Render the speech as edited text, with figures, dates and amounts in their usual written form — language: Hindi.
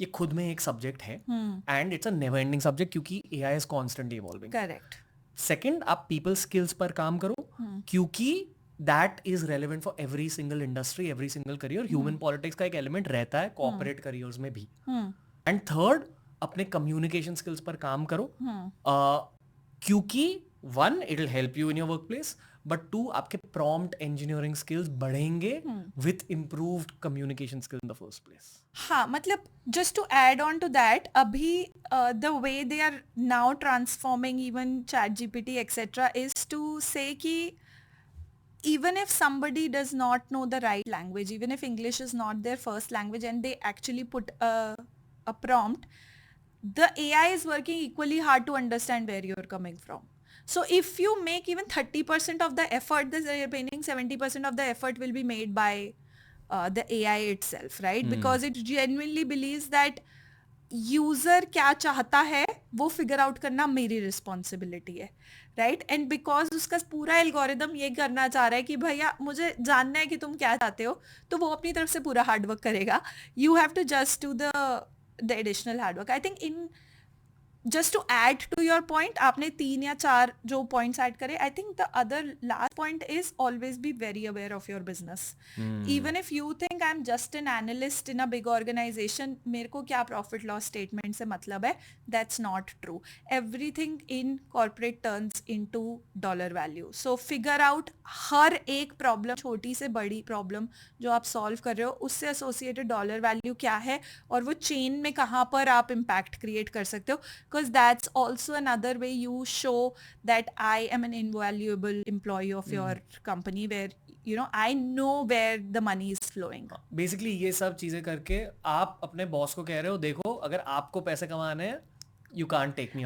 ये खुद में एक सब्जेक्ट है and it's a never ending subject क्योंकि AI is constantly evolving. Correct. Second, आप पीपल स्किल्स पर काम करो क्योंकि that is relevant for every single industry, every single career. Human politics का एक एलिमेंट रहता है कॉर्पोरेट करियर्स में भी. एंड थर्ड, अपने कम्युनिकेशन स्किल्स पर काम करो क्योंकि one, it will help you in your work place, but two, आपके प्रॉम्प्ट इंजीनियरिंग स्किल्स बढ़ेंगे with improved communication skill in the first place. हाँ, मतलब just to add on to that, अभी the way they are now transforming even chat GPT etcetera is to say कि even if somebody does not know the right language, even if English is not their first language and they actually put a prompt, the AI is working equally hard to understand where you're coming from. So if you make even 30% of the effort, the remaining 70% of the effort will be made by the AI itself, right? Because it genuinely believes that user क्या चाहता है वो फिगर आउट करना मेरी रिस्पॉन्सिबिलिटी है, राइट? एंड बिकॉज उसका पूरा एल्गोरिदम ये करना चाह रहा है कि भैया मुझे जानना है कि तुम क्या चाहते हो, तो वो अपनी तरफ से पूरा हार्डवर्क करेगा. You have to just do the additional hard work. I think in just to add to your point, आपने 3 या 4 जो points add करे, I think the other last point is always be very aware of your business. Even if you think I'm just an analyst in a big organization, मेरे को क्या profit loss statement से मतलब है, that's not true. Everything in corporate turns into dollar value. So figure out हर एक problem, छोटी से बड़ी problem जो आप solve कर रहे हो, उससे associated dollar value क्या है और वो chain में कहाँ पर आप impact create कर सकते हो. Because that's also another way you show that I am an invaluable employee of your company, where you know I know where the money is flowing. Basically ये सब चीजें करके आप अपने बॉस को कह रहे हो, देखो अगर आपको पैसे कमाने हैं, यू कांट टेक मी